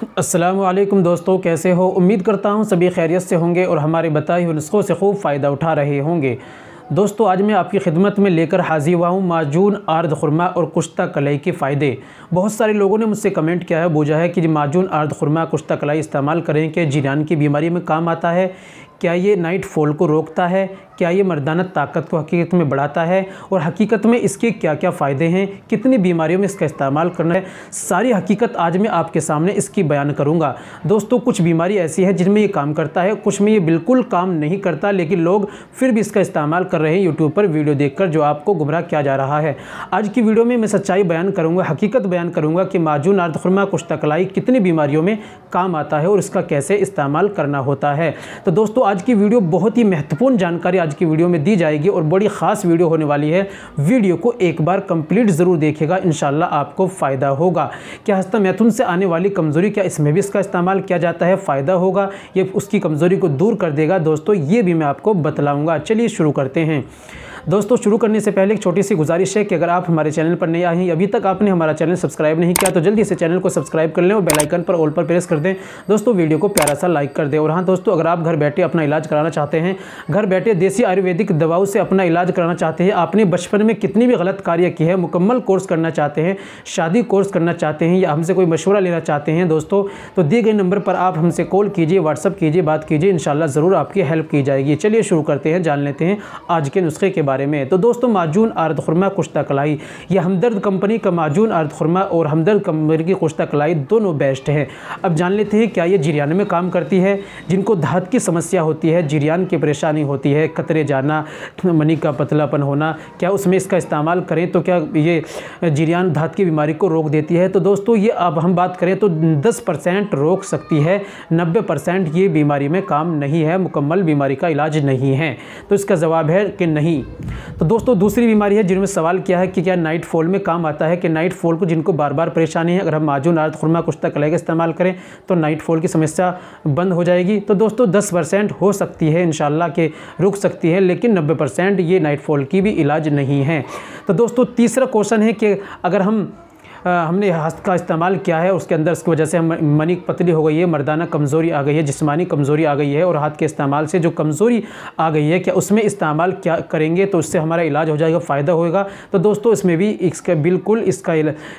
अस्सलामुअलैकुम दोस्तों, कैसे हो। उम्मीद करता हूँ सभी खैरियत से होंगे और हमारे बताए हुए नुस्खों से खूब फ़ायदा उठा रहे होंगे। दोस्तों, आज मैं आपकी खिदमत में लेकर हाजिर हुआ हूँ माजून आर्द खुरमा और कुश्ता कलाई के फ़ायदे। बहुत सारे लोगों ने मुझसे कमेंट किया है, पूछा है कि माजून आर्द खुरमा कुश्ता कलाई इस्तेमाल करें कि जिनान की बीमारी में काम आता है, क्या ये नाइट फॉल को रोकता है, क्या ये मर्दाना ताकत को हकीकत में बढ़ाता है और हकीकत में इसके क्या क्या फ़ायदे हैं, कितनी बीमारियों में इसका इस्तेमाल करना है, सारी हकीकत आज मैं आपके सामने इसकी बयान करूंगा। दोस्तों, कुछ बीमारी ऐसी है जिनमें ये काम करता है, कुछ में ये बिल्कुल काम नहीं करता, लेकिन लोग फिर भी इसका इस्तेमाल कर रहे हैं यूट्यूब पर वीडियो देखकर, जो आपको गुमराह किया जा रहा है। आज की वीडियो में मैं सच्चाई बयान करूँगा, हकीकत बयान करूँगा कि माजून आर्द खुरमा कुश्ता कलाई कितनी बीमारियों में काम आता है और इसका कैसे इस्तेमाल करना होता है। तो दोस्तों, आज की वीडियो बहुत ही महत्वपूर्ण जानकारी आज की वीडियो में दी जाएगी और बड़ी ख़ास वीडियो होने वाली है। वीडियो को एक बार कंप्लीट ज़रूर देखिएगा, इंशाल्लाह आपको फ़ायदा होगा। क्या हस्ता मैथुन से आने वाली कमज़ोरी, क्या इसमें भी इसका इस्तेमाल किया जाता है, फ़ायदा होगा, ये उसकी कमज़ोरी को दूर कर देगा। दोस्तों, ये भी मैं आपको बतलाऊँगा। चलिए शुरू करते हैं। दोस्तों, शुरू करने से पहले एक छोटी सी गुजारिश है कि अगर आप हमारे चैनल पर नए आए हैं, अभी तक आपने हमारा चैनल सब्सक्राइब नहीं किया, तो जल्दी से चैनल को सब्सक्राइब कर लें और बेल आइकन पर ऑल पर प्रेस कर दें। दोस्तों, वीडियो को प्यारा सा लाइक कर दें। और हाँ दोस्तों, अगर आप घर बैठे अपना इलाज कराना चाहते हैं, घर बैठे देसी आयुर्वेदिक दवाओं से अपना इलाज कराना चाहते हैं, आपने बचपन में कितनी भी गलत कार्य की है, मुकम्मल कोर्स करना चाहते हैं, शादी कोर्स करना चाहते हैं या हमसे कोई मशवरा लेना चाहते हैं दोस्तों, तो दिए गए नंबर पर आप हमसे कॉल कीजिए, व्हाट्सअप कीजिए, बात कीजिए, इंशाल्लाह ज़रूर आपकी हेल्प की जाएगी। चलिए शुरू करते हैं, जान लेते हैं आज के नुस्खे के बारे में। तो दोस्तों, माजून आर्द खुरमा कुश्ता कलाई, यह हमदर्द कंपनी का माजून आर्द खुरमा और हमदर्द कंपनी की कुश्ता कलाई दोनों बेस्ट है। अब जान लेते हैं क्या ये जिरियान में काम करती है। जिनको धात की समस्या होती है, जिरियान की परेशानी होती है, कतरे जाना, मनी का पतलापन होना, क्या उसमें इसका इस्तेमाल करें तो क्या ये जिरियान धात की बीमारी को रोक देती है। तो दोस्तों, ये अब हम बात करें तो 10% रोक सकती है, 90% ये बीमारी में काम नहीं है, मुकम्मल बीमारी का इलाज नहीं है। तो इसका जवाब है कि नहीं। तो दोस्तों, दूसरी बीमारी है जिनमें सवाल किया है कि क्या नाइट फॉल में काम आता है, कि नाइट फॉल को जिनको बार बार परेशानी है, अगर हम माजून आर्द खुरमा कुश्ता कलाई का इस्तेमाल करें तो नाइट फॉल की समस्या बंद हो जाएगी। तो दोस्तों, 10% हो सकती है इंशाल्लाह के रुक सकती है, लेकिन 90% ये नाइट फॉल की भी इलाज नहीं है। तो दोस्तों, तीसरा क्वेश्चन है कि अगर हमने हस्त का इस्तेमाल किया है, उसके अंदर उसकी वजह से हम मनी पतली हो गई है, मर्दाना कमज़ोरी आ गई है, जिस्मानी कमज़ोरी आ गई है और हाथ के इस्तेमाल से जो कमज़ोरी आ गई है, क्या उसमें इस्तेमाल क्या करेंगे तो उससे हमारा इलाज हो जाएगा, फ़ायदा होएगा। तो दोस्तों, इसमें भी इसका बिल्कुल इसका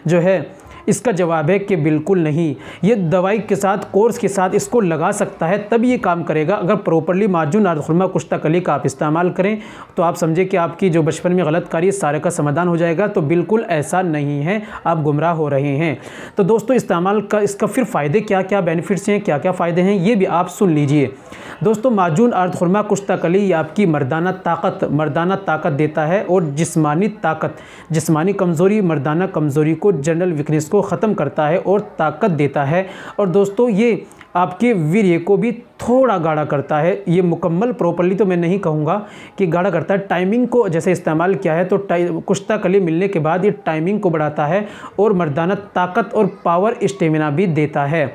जो है इसका जवाब है कि बिल्कुल नहीं। ये दवाई के साथ, कोर्स के साथ इसको लगा सकता है, तब ये काम करेगा। अगर प्रॉपर्ली माजून आर्द खुरमा कुश्ता कलाई का आप इस्तेमाल करें तो आप समझे कि आपकी जो बचपन में गलत कार्य सारे का समाधान हो जाएगा। तो बिल्कुल ऐसा नहीं है, आप गुमराह हो रहे हैं। तो दोस्तों, इस्तेमाल का इसका फिर फ़ायदे क्या क्या बेनिफिट्स हैं, क्या क्या फ़ायदे हैं, ये भी आप सुन लीजिए। दोस्तों, माजून आर्द खुरमा कुश्ता कलाई आपकी मर्दाना ताकत देता है और जिस्मानी ताकत, जिस्मानी कमज़ोरी, मर्दाना कमज़ोरी को, जनरल वीकनेस को ख़त्म करता है और ताकत देता है। और दोस्तों, ये आपके वीर्य को भी थोड़ा गाढ़ा करता है। ये मुकम्मल प्रॉपर्ली तो मैं नहीं कहूँगा कि गाढ़ा करता है, टाइमिंग को जैसे इस्तेमाल किया है तो कुश्ता कलाई मिलने के बाद ये टाइमिंग को बढ़ाता है और मर्दाना ताकत और पावर स्टेमिना भी देता है।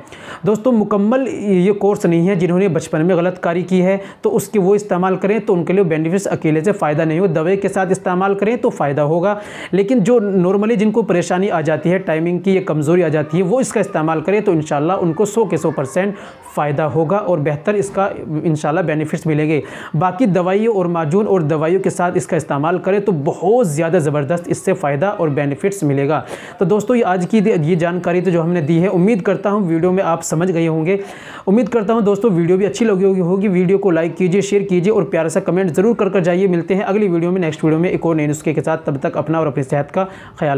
दोस्तों, मुकम्मल ये कोर्स नहीं है, जिन्होंने बचपन में गलत कार्य की है तो उसके वो इस्तेमाल करें तो उनके लिए बेनिफिट्स अकेले से फ़ायदा नहीं हो, दवाई के साथ इस्तेमाल करें तो फ़ायदा होगा। लेकिन जो नॉर्मली जिनको परेशानी आ जाती है, टाइमिंग की, ये कमज़ोरी आ जाती है, वो इसका इस्तेमाल करें तो इंशाल्लाह उनको 100 के 100% फ़ायदा होगा और बेहतर इसका इंशाल्लाह बेनिफिट्स मिलेंगे। बाकी दवाइयों और माजून और दवाइयों के साथ इसका इस्तेमाल करें तो बहुत ज़्यादा ज़बरदस्त इससे फ़ायदा और बेनिफिट्स मिलेगा। तो दोस्तों, ये आज की ये जानकारी तो जो हमने दी है, उम्मीद करता हूँ वीडियो में आप समझ गए होंगे। उम्मीद करता हूँ दोस्तों वीडियो भी अच्छी लगी होगी। वीडियो को लाइक कीजिए, शेयर कीजिए और प्यारा सा कमेंट ज़रूर कर जाइए। मिलते हैं अगली वीडियो में, नेक्स्ट वीडियो में एक और नए नुस्खे के साथ। तब तक अपना और अपनी सेहत का ख्याल